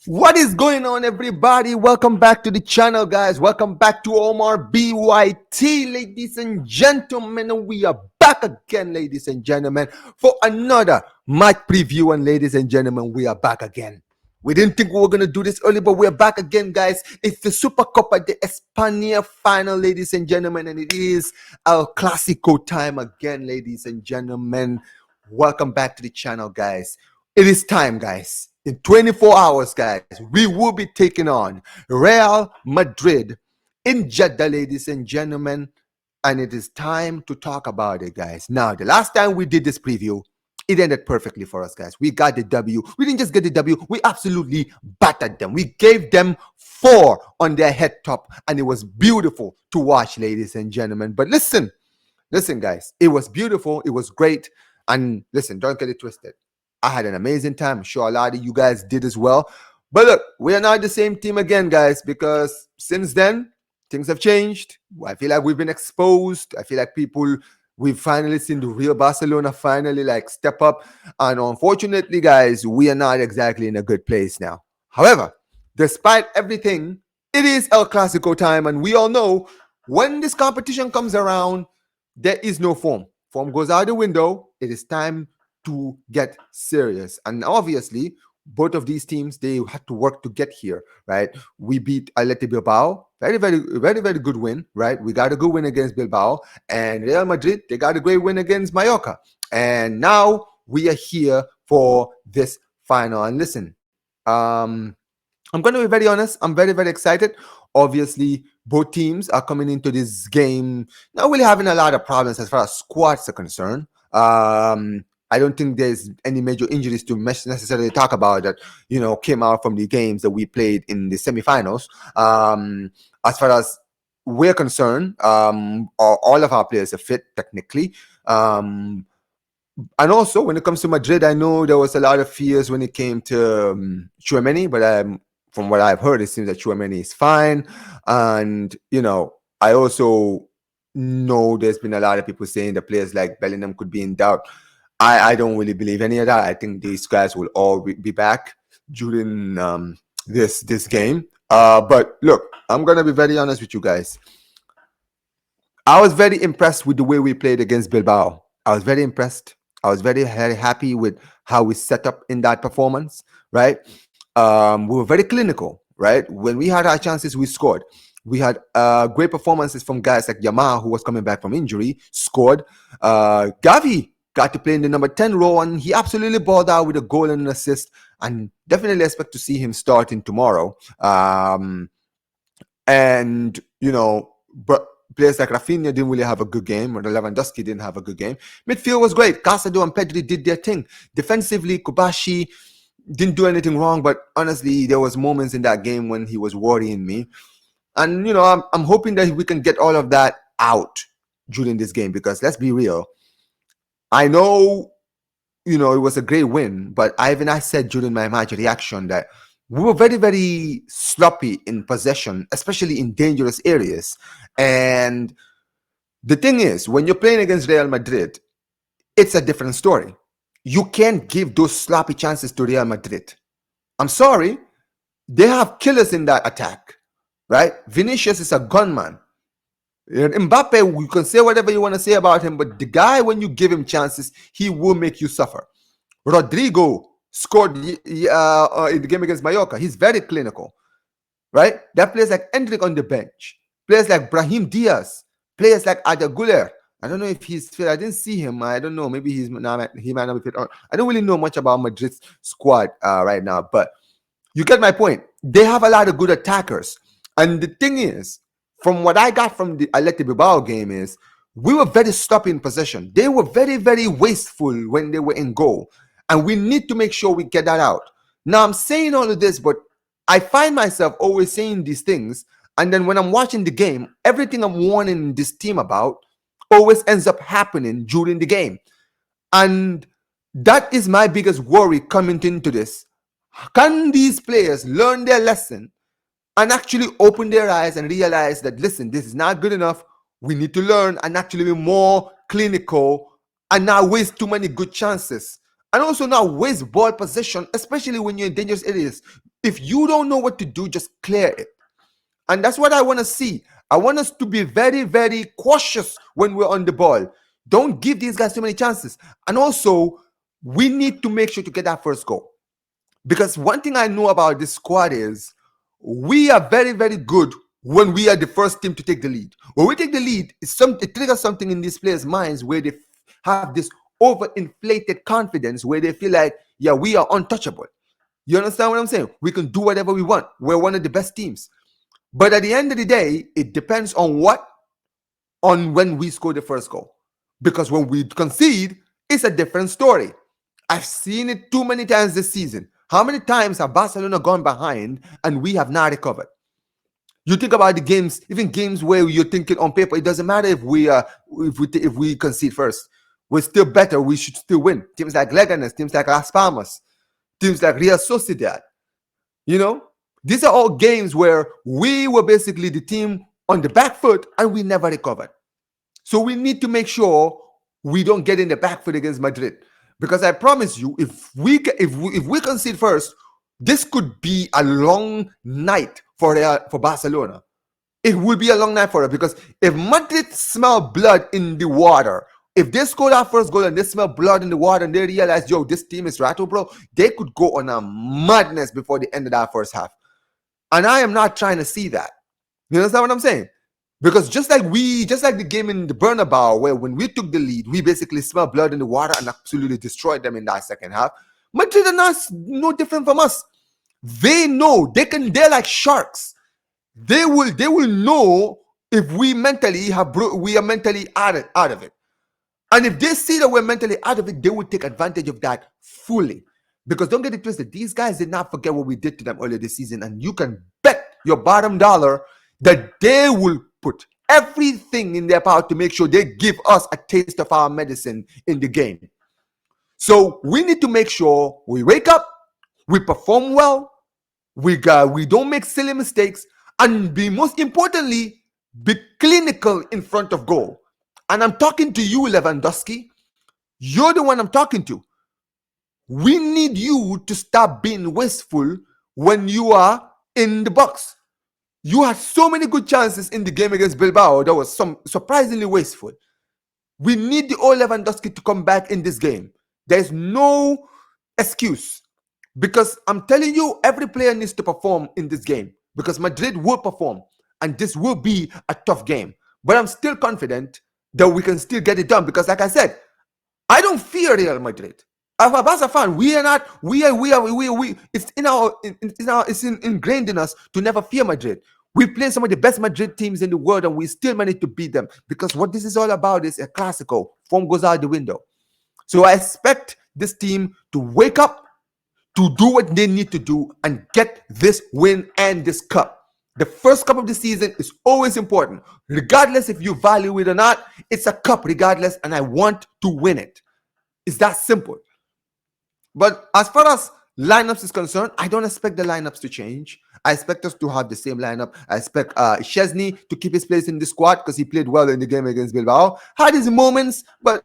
What is going on, everybody? Welcome back to the channel, guys. Welcome back to Omar BYT, ladies and gentlemen. And we are back again, ladies and gentlemen, for another match preview. And ladies and gentlemen, we are back again. We didn't think we were going to do this early, but we're back again, guys. It's the SUPERCOPA de España final, ladies and gentlemen, and it is El Clasico time again, ladies and gentlemen. Welcome back to the channel, guys. It is time, guys. In 24 hours, guys, we will be taking on Real Madrid in Jeddah, ladies and gentlemen. And it is time to talk about it, guys. Now, the last time we did this preview, it ended perfectly for us, guys. We got the W. We didn't just get the W. We absolutely battered them. We gave them 4 on their head top. And it was beautiful to watch, ladies and gentlemen. But listen, guys. It was beautiful. It was great. And listen, don't get it twisted. I had an amazing time. I'm sure a lot of you guys did as well. But look, we are not the same team again, guys, because since then, things have changed. I feel like we've been exposed. I feel like we've finally seen the real Barcelona finally step up. And unfortunately, guys, we are not exactly in a good place now. However, despite everything, it is El Clasico time. And we all know when this competition comes around, there is no form. Form goes out the window. It is time to get serious. And obviously, both of these teams, they had to work to get here, right? We beat Athletic Bilbao. Very, very good win, right? We got a good win against Bilbao. And Real Madrid, they got a great win against Mallorca. And now we are here for this final. And listen, I'm going to be very honest. I'm very, very excited. Obviously, both teams are coming into this game not really having a lot of problems as far as squads are concerned. I don't think there's any major injuries to necessarily talk about that, came out from the games that we played in the semifinals. As far as we're concerned, all of our players are fit technically. And also, when it comes to Madrid, I know there was a lot of fears when it came to Tchouaméni, but from what I've heard, it seems that Tchouaméni is fine. And, I also know there's been a lot of people saying that players like Bellingham could be in doubt. I don't really believe any of that. I think these guys will all be back during this game. But look, I'm going to be very honest with you guys. I was very impressed with the way we played against Bilbao. I was very impressed. I was very, very happy with how we set up in that performance, right? We were very clinical, right? When we had our chances, we scored. We had great performances from guys like Yamal, who was coming back from injury, scored. Gavi got to play in the number 10 role, and he absolutely balled out with a goal and an assist, and definitely expect to see him starting tomorrow. And, but players like Rafinha didn't really have a good game, or Lewandowski didn't have a good game. Midfield was great. Casado and Pedri did their thing. Defensively, Kobashi didn't do anything wrong, but honestly, there was moments in that game when he was worrying me. And, I'm hoping that we can get all of that out during this game, because let's be real. I know, it was a great win, but I said during my match reaction that we were very, very sloppy in possession, especially in dangerous areas. And the thing is, when you're playing against Real Madrid, it's a different story. You can't give those sloppy chances to Real Madrid. I'm sorry. They have killers in that attack, right? Vinicius is a gunman. Mbappe, you can say whatever you want to say about him, but the guy, when you give him chances, he will make you suffer. Rodrigo scored in the game against Mallorca. He's very clinical, right? There are players like Endrick on the bench, players like Brahim Diaz, players like Arda Güler. I don't know if he's fit. I didn't see him. I don't know. Maybe he might not be fit. I don't really know much about Madrid's squad right now, but you get my point. They have a lot of good attackers. And the thing is, from what I got from the Athletic Bilbao game is, we were very sloppy in possession. They were very, very wasteful when they were in goal. And we need to make sure we get that out. Now, I'm saying all of this, but I find myself always saying these things. And then when I'm watching the game, everything I'm warning this team about always ends up happening during the game. And that is my biggest worry coming into this. Can these players learn their lesson and actually open their eyes and realize that, listen, this is not good enough. We need to learn and actually be more clinical and not waste too many good chances. And also not waste ball possession, especially when you're in dangerous areas. If you don't know what to do, just clear it. And that's what I want to see. I want us to be very, very cautious when we're on the ball. Don't give these guys too many chances. And also, we need to make sure to get that first goal. Because one thing I know about this squad is we are very, very good when we are the first team to take the lead. When we take the lead, it triggers something in these players' minds where they have this overinflated confidence where they feel like, yeah, we are untouchable. You understand what I'm saying? We can do whatever we want. We're one of the best teams. But at the end of the day, it depends on what? On when we score the first goal. Because when we concede, it's a different story. I've seen it too many times this season. How many times have Barcelona gone behind and we have not recovered? You think about the games, even games where you're thinking on paper, it doesn't matter if we concede first. We're still better. We should still win. Teams like Leganes, teams like Las Palmas, teams like Real Sociedad. You know, these are all games where we were basically the team on the back foot and we never recovered. So we need to make sure we don't get in the back foot against Madrid. Because I promise you, if we concede first, this could be a long night for Barcelona. It will be a long night for us because if Madrid smell blood in the water, if they score that first goal and they smell blood in the water and they realize, yo, this team is rattle, bro, they could go on a madness before the end of that first half. And I am not trying to see that. You understand what I'm saying? Because just like the game in the Bernabeu, where when we took the lead, we basically smelled blood in the water and absolutely destroyed them in that second half. Madrid are not no different from us. They know they're like sharks. They will know if we are mentally out of it. And if they see that we're mentally out of it, they will take advantage of that fully. Because don't get it twisted, these guys did not forget what we did to them earlier this season, and you can bet your bottom dollar that they will put everything in their power to make sure they give us a taste of our medicine in the game. So we need to make sure we wake up, we perform well, we don't make silly mistakes, and most importantly, be clinical in front of goal. And I'm talking to you, Lewandowski. You're the one I'm talking to. We need you to stop being wasteful when you are in the box. You had so many good chances in the game against Bilbao that was surprisingly wasteful. We need the old Lewandowski to come back in this game. There's no excuse. Because I'm telling you, every player needs to perform in this game. Because Madrid will perform. And this will be a tough game. But I'm still confident that we can still get it done. Because like I said, I don't fear Real Madrid. As a Barca fan, it's ingrained in us to never fear Madrid. We play some of the best Madrid teams in the world and we still manage to beat them. Because what this is all about is a Clasico. Form goes out the window. So I expect this team to wake up, to do what they need to do and get this win and this cup. The first cup of the season is always important. Regardless if you value it or not, it's a cup regardless, and I want to win it. It's that simple. But as far as lineups is concerned, I don't expect the lineups to change. I expect us to have the same lineup. I expect Szczesny to keep his place in the squad because he played well in the game against Bilbao. Had his moments, but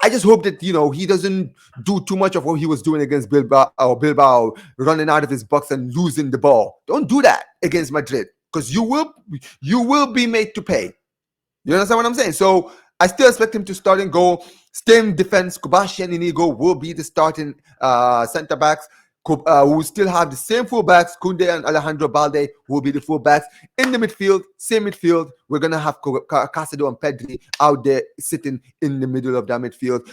I just hope that, he doesn't do too much of what he was doing against Bilbao, running out of his box and losing the ball. Don't do that against Madrid because you will be made to pay. You understand what I'm saying? So I still expect him to start and go. Same defense. Kobashi and Inigo will be the starting center backs. We'll still have the same fullbacks. Koundé and Alejandro Balde will be the fullbacks. In the midfield, same midfield. We're going to have Casado and Pedri out there sitting in the middle of that midfield.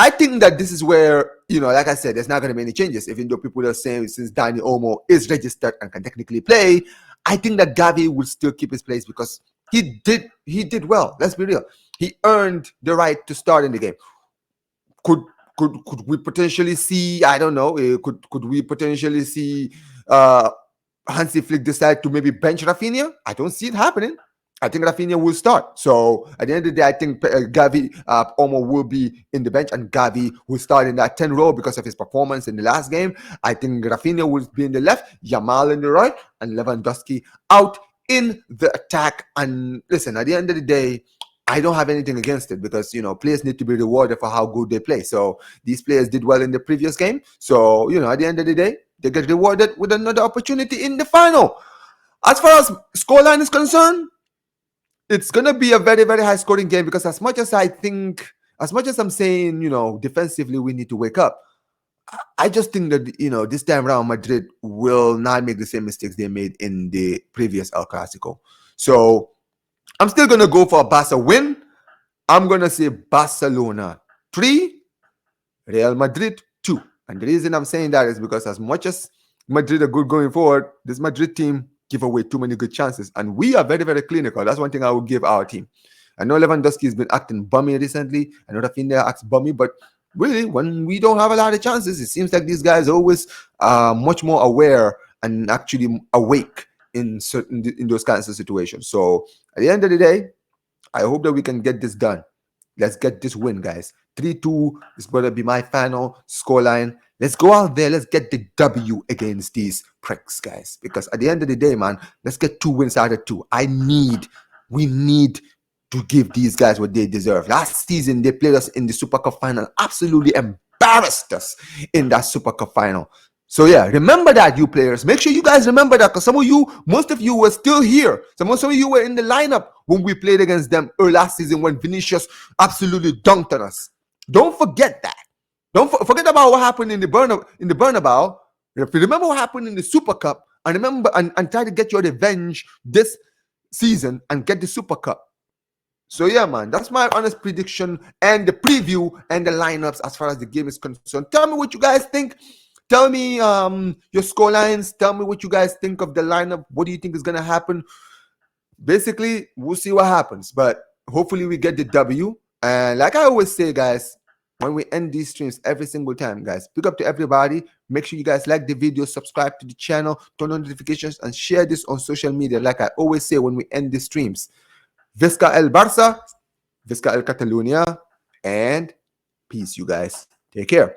I think that this is where, like I said, there's not going to be any changes. Even though people are saying since Dani Olmo is registered and can technically play, I think that Gavi will still keep his place because he did well. Let's be real. He earned the right to start in the game. Could we potentially see? I don't know. Could we potentially see Hansi Flick decide to maybe bench Rafinha? I don't see it happening. I think Rafinha will start. So at the end of the day, I think Gavi Olmo will be in the bench and Gavi will start in that 10 role because of his performance in the last game. I think Rafinha will be in the left, Yamal in the right, and Lewandowski out in the attack. And listen, at the end of the day, I don't have anything against it because, players need to be rewarded for how good they play. So these players did well in the previous game. So, at the end of the day, they get rewarded with another opportunity in the final. As far as scoreline is concerned, it's gonna be a very, very high scoring game because as much as I'm saying, defensively we need to wake up, I just think that this time around Madrid will not make the same mistakes they made in the previous El Clasico. So I'm still gonna go for a Barca win. I'm gonna say Barcelona 3, Real Madrid 2. And the reason I'm saying that is because as much as Madrid are good going forward, this Madrid team give away too many good chances. And we are very, very clinical. That's one thing I would give our team. I know Lewandowski has been acting bummy recently. I know Rafinha acts bummy, but really, when we don't have a lot of chances, it seems like these guys are always much more aware and actually awake in those kinds of situations. So at the end of the day, I hope that we can get this done. Let's get this win, guys. 3-2 is going to be my final scoreline. Let's go out there. Let's get the W against these pricks, guys. Because at the end of the day, man, let's get 2 wins out of 2. We need to give these guys what they deserve. Last season, they played us in the Super Cup final. Absolutely embarrassed us in that Super Cup final. So yeah, remember that, you players. Make sure you guys remember that, because most of you were still here. Some of you were in the lineup when we played against them last season when Vinicius absolutely dunked on us. Don't forget that. Don't forget about what happened in the Bernabeu. If you remember what happened in the Super Cup, and remember and try to get your revenge this season and get the Super Cup. So yeah, man, that's my honest prediction and the preview and the lineups as far as the game is concerned. Tell me what you guys think. Tell me your score lines. Tell me what you guys think of the lineup. What do you think is going to happen? Basically, we'll see what happens. But hopefully we get the W. And like I always say, guys, when we end these streams every single time, guys, pick up to everybody. Make sure you guys like the video, subscribe to the channel, turn on notifications, and share this on social media. Like I always say when we end the streams. Visca el Barça, Visca el Catalunya, and peace, you guys. Take care.